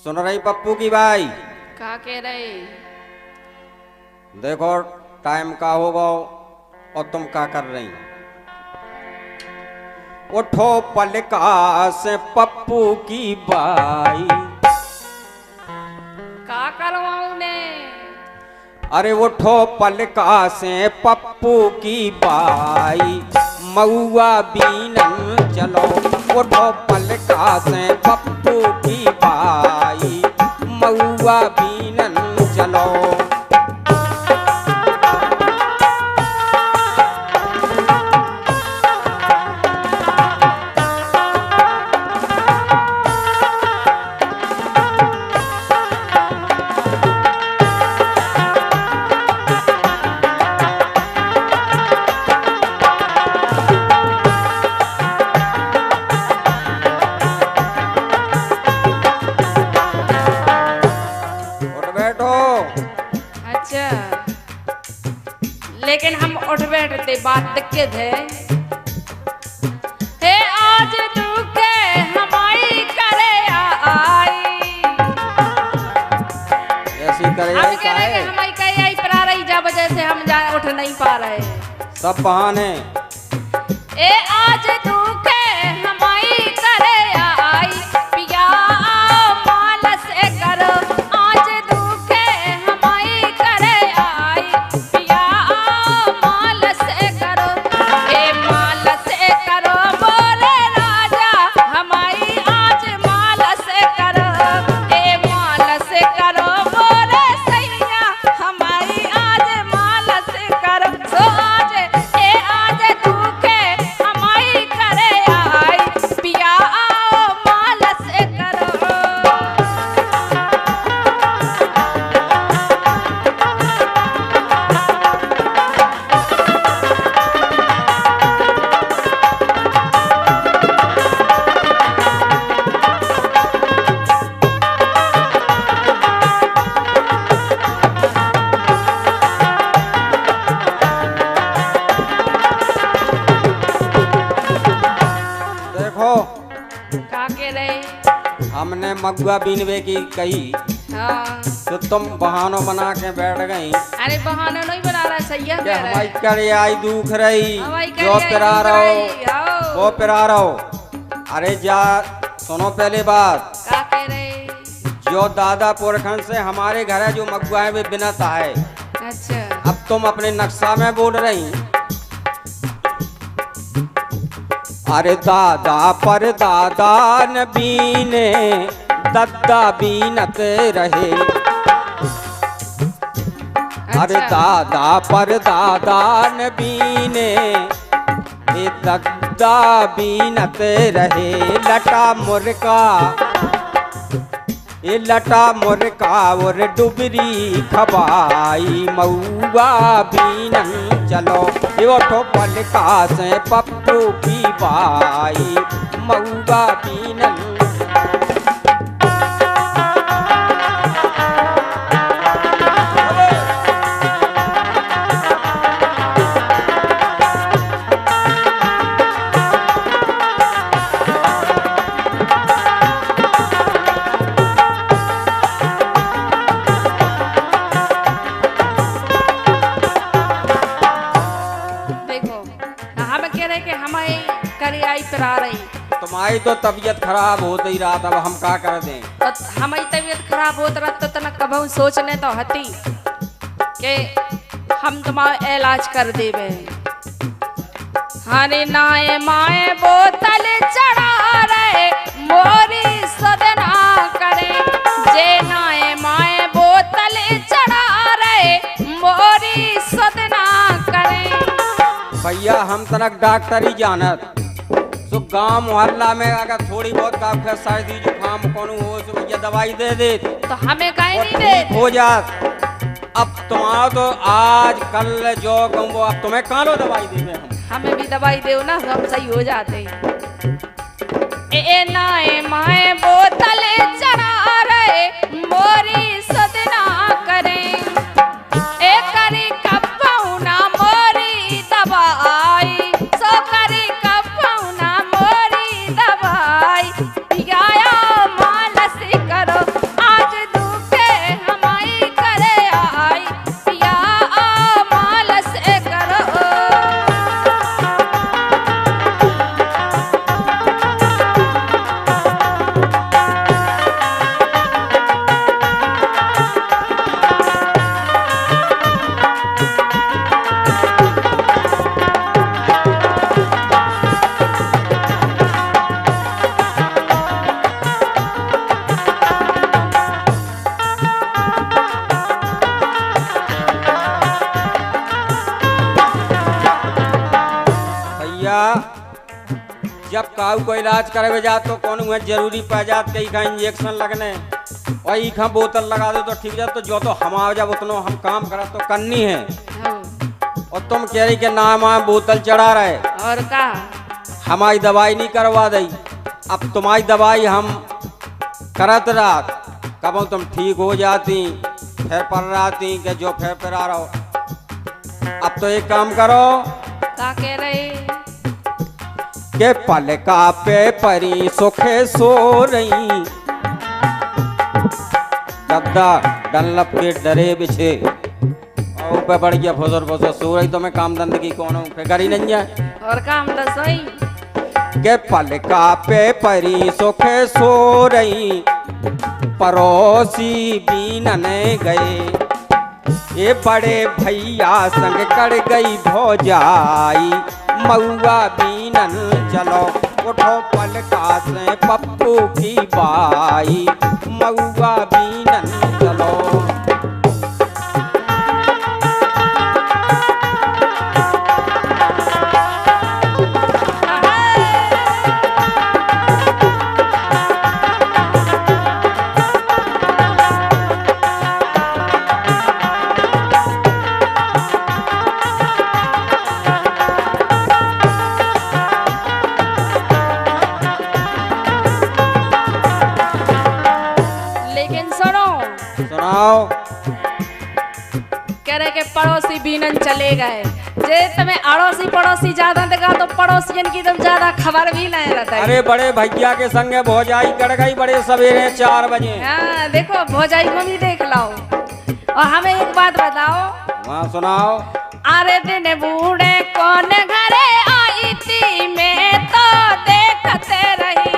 सुन रही पप्पू की भाई? क्या कह रहे? देखो टाइम का होगा और तुम क्या कर रही? उठो पलका से पप्पू की बाई। क्या करवाऊं ने? अरे उठो पलका से पप्पू की बाई, मऊआ बीनन चलो। उठो पलका से पप्पू की बाई, मऊआ बीनन चलो। लेकिन हम उठ बैठते बात दिक्कत है। हे आज दुखे हमारी करे आई, ऐसी करे हम कह रहे कि हमारी कही आई पर आ रही जा वजह से हम जा उठ नहीं पा रहे। सब बहाने। ए आज दुखे हमारी करे आई, पिया माल से करो। आज दुखे हमारी करे आई, पिया माल से करो। ए माल से करो बोले राजा हमारी आज माल से करो। ए माल से करो बोले सैया हमारी आज माल से करो। सो आज ए आज दुखे हमारी करे आई, पिया माल से करो। देखो का के रहे? हमने मगुआ बीनवे की कही हाँ। तो तुम बहानों बना के बैठ गई। अरे बहाना नहीं बना रहा, सही है। क्या हमारी करे आई दुख रही, हमारी करे जो आई पिरा दुख रहो रही, आओ। वो पिरा रहो। अरे जा सुनो पहले बात। का कह रहे? जो दादा पुरखन से हमारे घर है जो मगुआ है वे बिनता है। अच्छा। अब तुम अपने नक्शा में बोल रही। अरे दादा पर दादा न बीने, दद्दा बीनत रहे। अरे दादा पर दादा न बीने, ये दद्दा बीनत रहे। लटा मुर्गा ये लटा मुर्गा और डुबरी खबाई, मऊआ बीनन चलो। ये उठो पलका से पप्पू की बाई, मऊआ बीनन। तुम्हारी तो तबीयत खराब होती ही रात, अब हम क्या कर दें? तो हमारी तबीयत खराब होत रहा तो तना कभी सोचने तो हती कि हम तुम्हारा इलाज कर देवे। हरे नाए माए बोतल चढ़ा रहे, मोरी सदना करे। जे नाए माए बोतल चढ़ा रहे, मोरी सदना करे। भैया हम तनक डॉक्टर ही जानत। तो गांव मोहल्ला में अगर थोड़ी बहुत काफी सर्दी जुकाम कौन हो तो भैया दवाई दे दे तो हमें काहे नहीं दे हो जात। अब तुम्हारा तो आज कल जो कहूँ अब तुम्हें कहाँ लो दवाई देवे हम। हमें भी दवाई दो ना, हम सही हो जाते। ए नाए माए बोतल चढ़ा रहे, मोरी सदना करे। ए करी कपौना मोरी दवाई, सो करी कपौना मोरी दवाई। पियाया माल से करो काऊ को इलाज करे जात तो कौन हुआ जरूरी पै जात के इखा इंजेक्शन लगने और इखा बोतल लगा दो तो ठीक जात तो जो तो हम जब उतनो हम काम करा तो करनी है हाँ। और तुम कह रही के नाम बोतल चढ़ा रहे और का हमारी दवाई नहीं करवा दी। अब तुम्हारी दवाई हम करत रात कब तुम ठीक हो जाती फिर पर राती के जो फिर आ रहो। अब तो एक काम करो का कह रहे के पलका पे परी सुखे सो रही गद्दा डनलप के डरे बिछे और पे बढ़िया फसर फसर सो रही तो मैं काम धंधे की कौन हूँ फिर ही नहीं जाए। और काम दसोई के पलका पे परी सुखे सो रही पड़ोसी बीनने गए ये बड़े भैया संग कर गई भौजाई मऊआ बीनन चलो उठो पलका से पप्पू की बाई मऊआ बीनन चलो। सुनाओ कह रहे के पड़ोसी बीनन चले गए जे तुम्हें अड़ोसी पड़ोसी ज्यादा देखा तो पड़ोसियन की तुम ज्यादा खबर भी नहीं रहता है। अरे बड़े भैया के संगे भौजाई कर गई बड़े सवेरे 4 बजे। हाँ देखो भौजाई को भी देख लो और हमें एक बात बताओ। हाँ सुनाओ। अरे दिन बूढ़े कौन घरे आई थी मैं तो देखते रही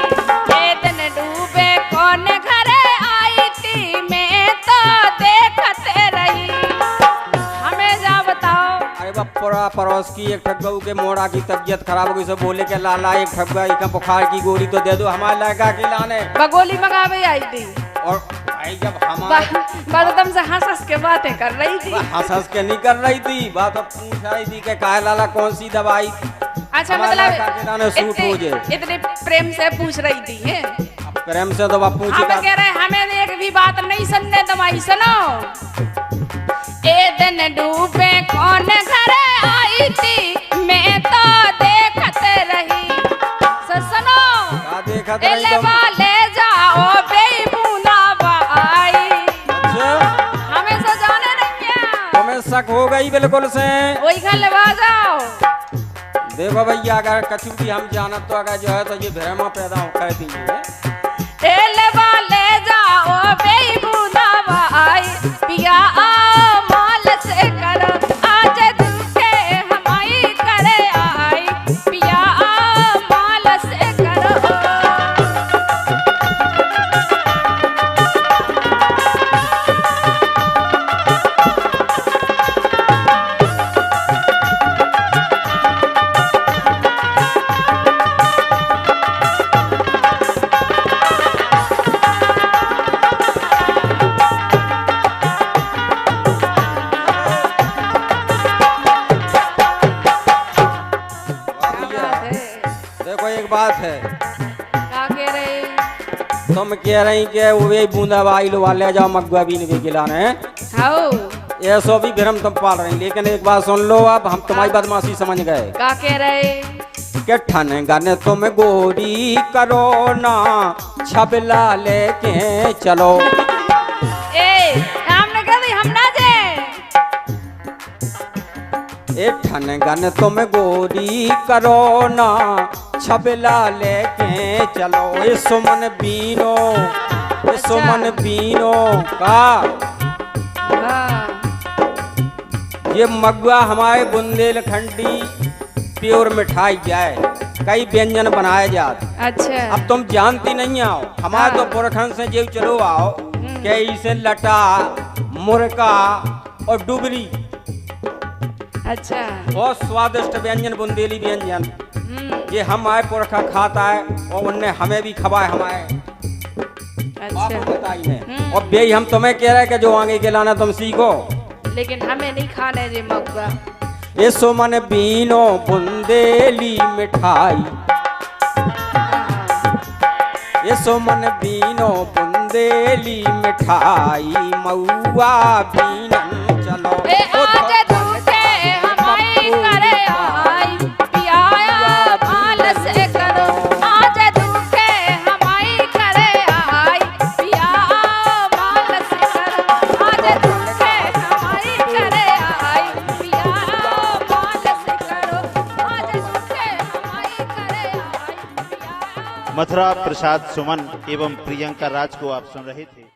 ये दिन डूबे कौन घरे आई थी मैं तो देखते रही। हमें जा बताओ। अरे बप्परा पड़ोस की एक ठग के मोड़ा की तबीयत खराब हो गई सब बोले के लाला एक ठग का बुखार की गोली तो दे दो हमारे लड़का की लाने बगोली मंगावे आई थी और भाई जब हमारे तुम से हंस हंस के बातें कर रही थी। हंस हंस के नहीं कर रही थी बात अब पूछ रही थी कि काहे लाला कौन सी दवाई अच्छा मतलब इतने प्रेम से पूछ रही थी है? प्रेम से तो पूछ हम कह रहे हमें एक भी बात नहीं सुनने दवाई सुनो। ए दिन डूबे कौन घरे आई थी मैं तो देखते रही सुनो ले वाले जाओ बेबूना बाई। हमें तो जाने नहीं है हमें शक हो गई बिल्कुल से वही घर लगा जाओ। देखो भैया अगर कछु भी हम जानत तो अगर जो है तो ये भ्रम पैदा कर दीजिए। ले वाले जाओ बेबूना बाई पिया माल से करो आज दुखे हमारी करे आई पिया माल से करो। बात है क्या कह रही तुम कह रही कि वे बूंदा बाई लो वाले जाओ मगुआ भी नहीं गिलाने ये सो भी भ्रम तुम पाल रही लेकिन एक बात सुन लो अब हम तुम्हारी बदमाशी समझ गए। क्या कह रहे के ठन गन तुम गोरी करो ना छबला लेके चलो। ए हमने कह दी हम ना जे ए ठन गन तुम गोरी करो ना छबला लेके चलो। ये सुमन बीनो ये सुमन बीनो का ये मगुआ हमारे बुंदेलखंडी प्योर मिठाई जाए कई व्यंजन बनाए जाते। अच्छा अब तुम जानती नहीं आओ हमारे तो पुरखन से जो चलो आओ के इसे लटा मुर्गा और डुबरी। अच्छा बहुत स्वादिष्ट व्यंजन बुंदेली व्यंजन ये हमारे पुरखा खाता है और उनने हमें भी खवाए हमारे अच्छा बताई है। और बे हम तुम्हें कह रहे हैं कि जो आगे के लाना तुम सीखो लेकिन हमें नहीं खाने जी मगुआ। ये सुमन बीनो बुंदेली मिठाई ये सुमन बीनो बुंदेली मिठाई मऊआ बीनन चलो ए आज दुखे हमारी करे आई पियाया माल से करो आज दुखे हमारी करे आई पिया माल से करो आज दुखे हमारी करे आई पिया माल से करो आज दुखे हमारी करे आई पिया। मथुरा प्रसाद सुमन एवं प्रियंका राज को आप सुन रहे थे।